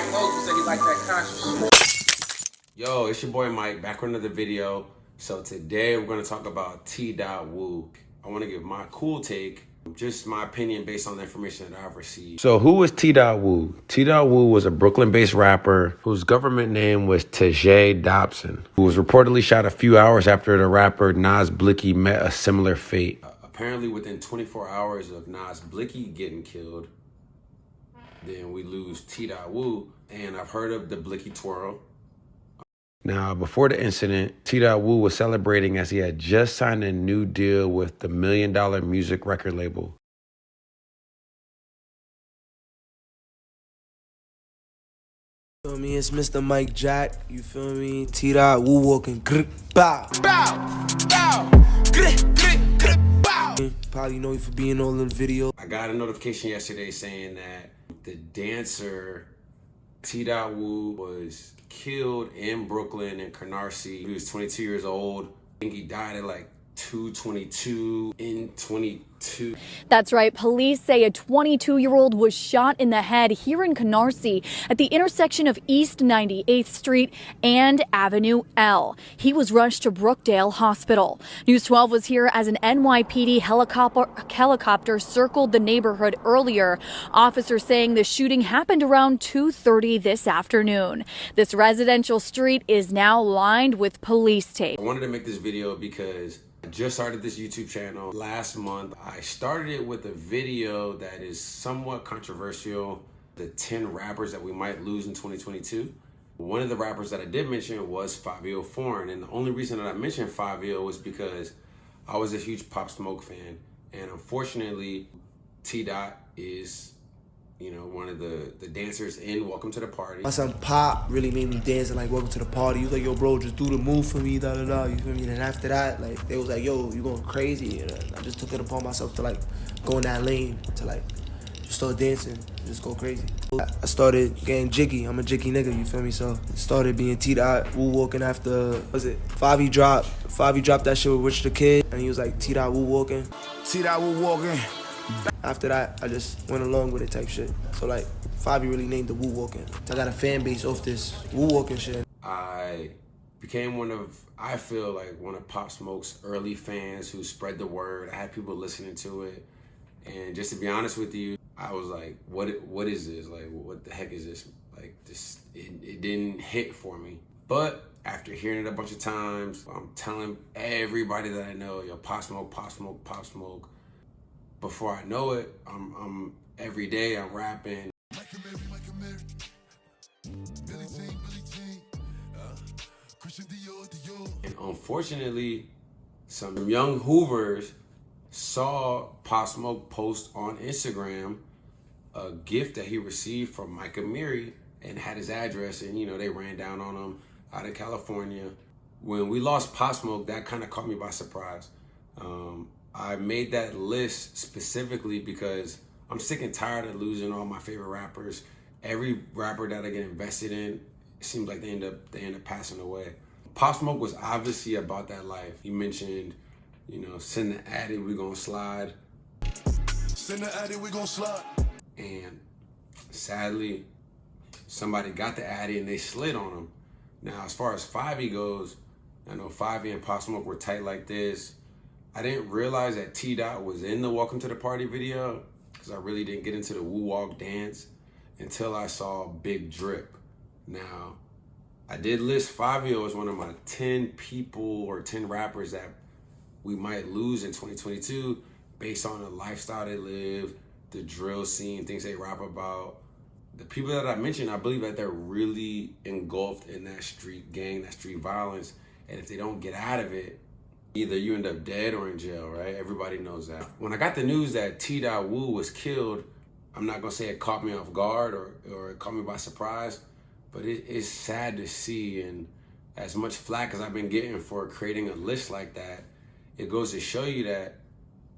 Mike Moses said he liked that conscious shit. Yo, it's your boy Mike, back with another video. So today we're gonna talk about Dott Woo. I wanna give my cool take, just my opinion based on the information that I've received. So who was Dott Woo? Dott Woo was a Brooklyn-based rapper whose government name was Tajay Dobson, who was reportedly shot a few hours after the rapper Nas Blicky met a similar fate. Apparently within 24 hours of Nas Blicky getting killed, then we lose Dott Woo, and I've heard of the Blicky twirl. Now, before the incident, Dott Woo was celebrating as he had just signed a new deal with the $1 Million music record label. You feel me? It's Mr. Mike Jack. You feel me? Dott Woo walking. Bow. Bow. Bow. Bow. Probably know you for being all in the video. I got a notification yesterday saying that the dancer Dott Woo was killed in Brooklyn in Canarsie. He was 22 years old. I think he died at like 2:22 in 22. That's right. Police say a 22-year-old was shot in the head here in Canarsie at the intersection of East 98th Street and Avenue L. He was rushed to Brookdale Hospital. News 12 was here as an NYPD helicopter circled the neighborhood earlier. Officers saying the shooting happened around 2:30 this afternoon. This residential street is now lined with police tape. I wanted to make this video because I just started this YouTube channel last month. I started it with a video that is somewhat controversial, the 10 rappers that we might lose in 2022. One of the rappers that I did mention was Fivio Foreign, and the only reason that I mentioned Fivio was because I was a huge Pop Smoke fan, and unfortunately, Dott is, you know, one of the dancers in Welcome to the Party. My son Pop really made me dance and like welcome to the party. He was like, yo, bro, just do the move for me, da da da. You feel me? And then after that, like they was like, yo, you going crazy. And I just took it upon myself to like go in that lane to like just start dancing, just go crazy. I started getting jiggy. I'm a jiggy nigga, you feel me? So it started being Dott Woo walking after, what was it? Favi dropped that shit with Rich the Kid, and he was like Dott Woo walking. Dott Woo walking. After that, I just went along with it type shit. So like, Favi really named the Woo Walking. I got a fan base off this Woo Walking shit. I became I feel like one of Pop Smoke's early fans who spread the word. I had people listening to it. And just to be honest with you, I was like, what is this? Like, what the heck is this? Like, this, it didn't hit for me. But after hearing it a bunch of times, I'm telling everybody that I know, yo, Pop Smoke, Pop Smoke, Pop Smoke. Before I know it, I'm every day I'm rapping. And unfortunately, some young Hoovers saw Pop Smoke post on Instagram a gift that he received from Mike Amiri and had his address, and you know, they ran down on him out of California. When we lost Pop Smoke, that kind of caught me by surprise. I made that list specifically because I'm sick and tired of losing all my favorite rappers. Every rapper that I get invested in, it seems like they end up passing away. Pop Smoke was obviously about that life. He mentioned, you know, send the addy, we gonna slide. Send the addy, we gonna slide. And sadly, somebody got the addy and they slid on him. Now, as far as Fivio goes, I know Fivio and Pop Smoke were tight like this. I didn't realize that Dott was in the Welcome to the Party video because I really didn't get into the Woo Walk dance until I saw Big Drip. Now, I did list Fivio as one of my 10 people or 10 rappers that we might lose in 2022 based on the lifestyle they live, the drill scene, things they rap about. The people that I mentioned, I believe that they're really engulfed in that street gang, that street violence. And if they don't get out of it, either you end up dead or in jail, right? Everybody knows that. When I got the news that Dott Woo was killed, I'm not gonna say it caught me off guard or it caught me by surprise, but it's sad to see. And as much flack as I've been getting for creating a list like that, it goes to show you that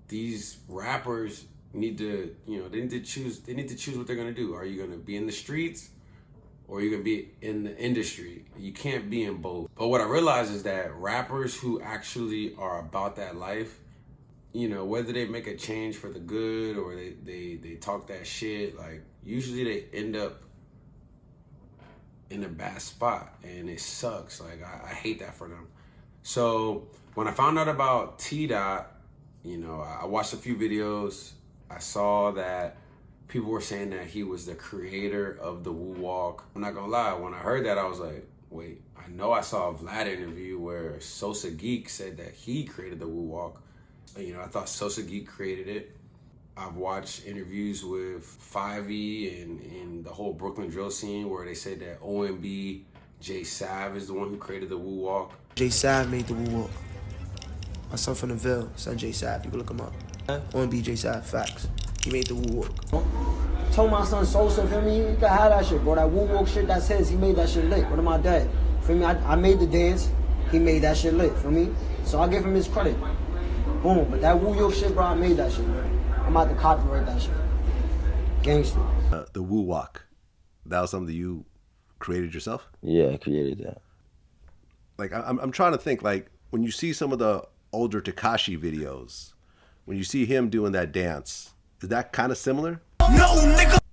these rappers need to, you know, they need to choose what they're gonna do. Are you gonna be in the streets or you're gonna be in the industry? You can't be in both. But what I realize is that rappers who actually are about that life, you know, whether they make a change for the good or they talk that shit, like usually they end up in a bad spot, and it sucks. Like, I hate that for them. So when I found out about T-Dot, you know, I watched a few videos. I saw that people were saying that he was the creator of the Woo Walk. I'm not gonna lie, when I heard that, I was like, wait, I know I saw a Vlad interview where Sosa Geek said that he created the Woo Walk. You know, I thought Sosa Geek created it. I've watched interviews with 5E and the whole Brooklyn drill scene where they said that OMB J Sav is the one who created the Woo Walk. J Sav made the Woo Walk. My son from the Ville, son J Sav, you can look him up. OMB J Sav, facts. He made the Woo Walk. Told my son Sosa, feel me, you can have that shit, bro. That Woo Walk shit, that says he made that shit lit. What am I dad? Feel me, I made the dance, he made that shit lit, feel me? So I give him his credit. Boom, but that Woo Walk shit, bro, I made that shit, bro. I'm about to copyright that shit. Gangster. The Woo Walk, that was something you created yourself? Yeah, I created that. Like, I'm trying to think, like, when you see some of the older Tekashi videos, when you see him doing that dance, is that kind of similar? I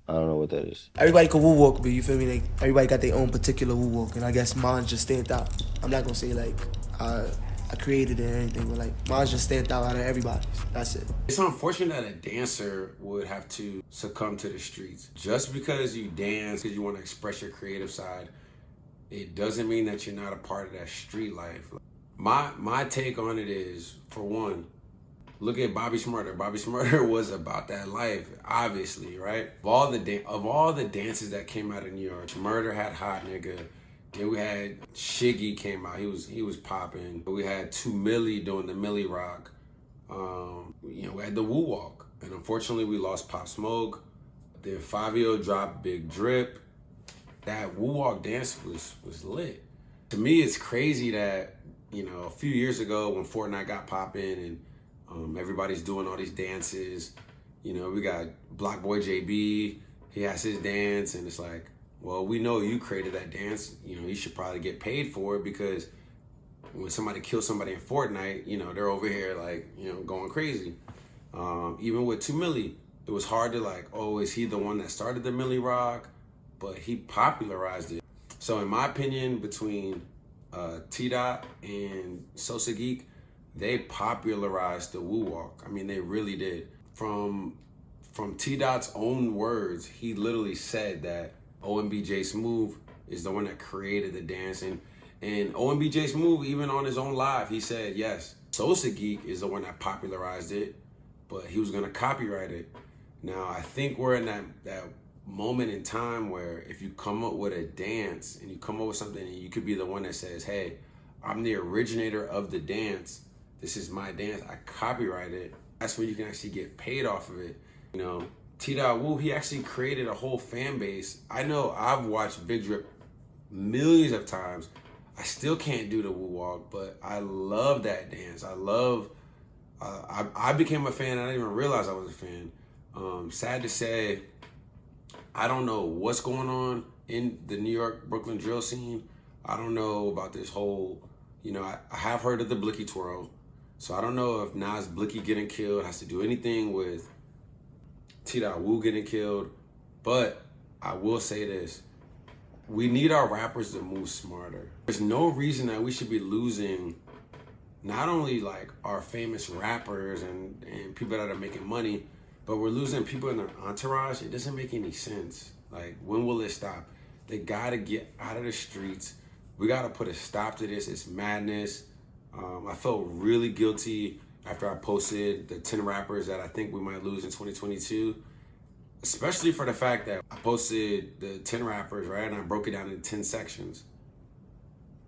don't know what that is. Everybody can Woo Walk, but you feel me? Like, everybody got their own particular Woo Walk, and I guess mine just stand out. I'm not gonna say like I created it or anything, but like mine just stand out of everybody's. That's it. It's unfortunate that a dancer would have to succumb to the streets. Just because you dance, because you want to express your creative side, it doesn't mean that you're not a part of that street life. My take on it is, for one, look at Bobby Shmurda. Bobby Shmurda was about that life, obviously, right? Of all the dances that came out of New York, Shmurda had Hot Nigga. Then we had Shiggy came out. He was popping. We had 2 Milli doing the Milli Rock. You know, we had the Woo Walk, and unfortunately we lost Pop Smoke. Then Fabio dropped Big Drip. That Woo Walk dance was lit. To me, it's crazy that, you know, a few years ago when Fortnite got popping and everybody's doing all these dances, you know, we got Block Boy JB, he has his dance, and it's like, well, we know you created that dance, you know, you should probably get paid for it, because when somebody kills somebody in Fortnite, you know, they're over here like, you know, going crazy. Even with 2 Milli, it was hard to like, oh, is he the one that started the Milli Rock? But he popularized it. So in my opinion, between T-Dot and Sosa Geek, they popularized the Woo Walk. I mean, they really did. From T-Dot's own words, he literally said that OMBJ Smooth is the one that created the dance. And OMBJ Smooth, even on his own live, he said, yes, Sosa Geek is the one that popularized it, but he was gonna copyright it. Now, I think we're in that moment in time where if you come up with a dance and you come up with something and you could be the one that says, hey, I'm the originator of the dance, this is my dance, I copyright it, that's when you can actually get paid off of it. You know, Dott Woo, he actually created a whole fan base. I know I've watched Big Drip millions of times. I still can't do the Woo Walk, but I love that dance. I became a fan, I didn't even realize I was a fan. Sad to say, I don't know what's going on in the New York, Brooklyn drill scene. I don't know about this whole, you know, I have heard of the Blicky twirl. So I don't know if Nas Blicky getting killed has to do anything with Dott Woo getting killed. But I will say this. We need our rappers to move smarter. There's no reason that we should be losing not only like our famous rappers and people that are making money, but we're losing people in their entourage. It doesn't make any sense. Like, when will it stop? They gotta get out of the streets. We gotta put a stop to this. It's madness. I felt really guilty after I posted the 10 rappers that I think we might lose in 2022. Especially for the fact that I posted the 10 rappers, right? And I broke it down into 10 sections.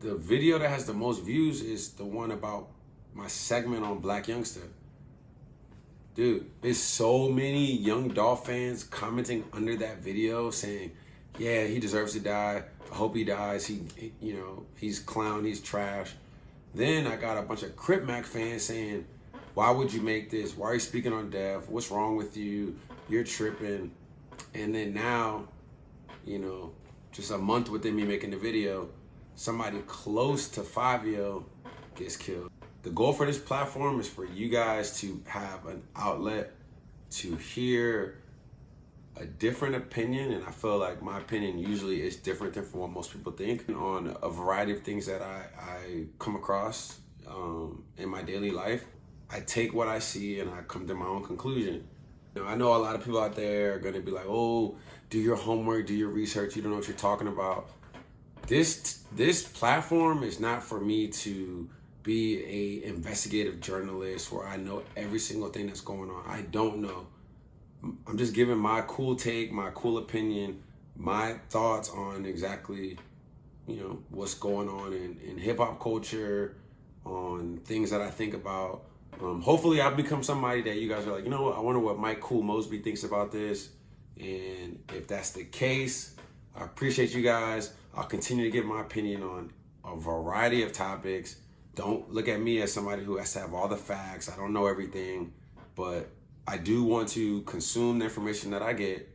The video that has the most views is the one about my segment on Black Youngster. Dude, there's so many young Dolph fans commenting under that video saying, yeah, he deserves to die. I hope he dies. You know, he's clown, he's trash. Then I got a bunch of Crip Mac fans saying, why would you make this? Why are you speaking on death? What's wrong with you? You're tripping. And then now, you know, just a month within me making the video, somebody close to Fabio gets killed. The goal for this platform is for you guys to have an outlet to hear a different opinion, and I feel like my opinion usually is different than from what most people think on a variety of things that I come across in my daily life. I take what I see and I come to my own conclusion. You know, I know a lot of people out there are gonna be like, oh, do your homework, do your research, you don't know what you're talking about. This platform is not for me to be a investigative journalist where I know every single thing that's going on. I don't know. I'm just giving my cool take, my cool opinion, my thoughts on exactly, you know, what's going on in hip hop culture, on things that I think about. Hopefully I'll become somebody that you guys are like, you know what, I wonder what Mike Cool Mosby thinks about this. And if that's the case, I appreciate you guys. I'll continue to give my opinion on a variety of topics. Don't look at me as somebody who has to have all the facts. I don't know everything, but I do want to consume the information that I get,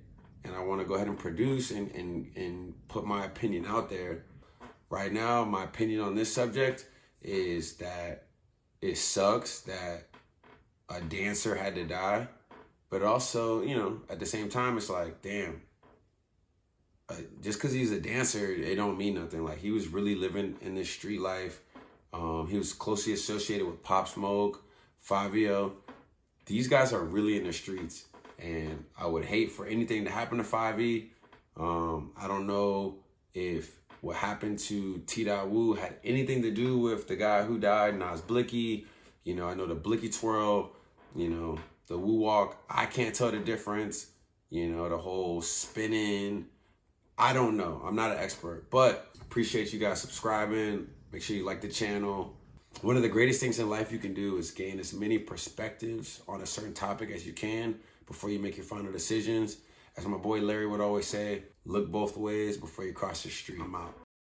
and I want to go ahead and produce and put my opinion out there. Right now, my opinion on this subject is that it sucks that a dancer had to die, but also, you know, at the same time, it's like, damn, just because he's a dancer, it don't mean nothing. Like, he was really living in this street life. He was closely associated with Pop Smoke, Fabio. These guys are really in the streets, and I would hate for anything to happen to 5E. I don't know if what happened to Dott Woo had anything to do with the guy who died, Nas Blicky. You know, I know the Blicky twirl, you know, the Woo walk. I can't tell the difference. You know, the whole spinning. I don't know. I'm not an expert, but appreciate you guys subscribing. Make sure you like the channel. One of the greatest things in life you can do is gain as many perspectives on a certain topic as you can before you make your final decisions. As my boy Larry would always say, look both ways before you cross the street. I'm out.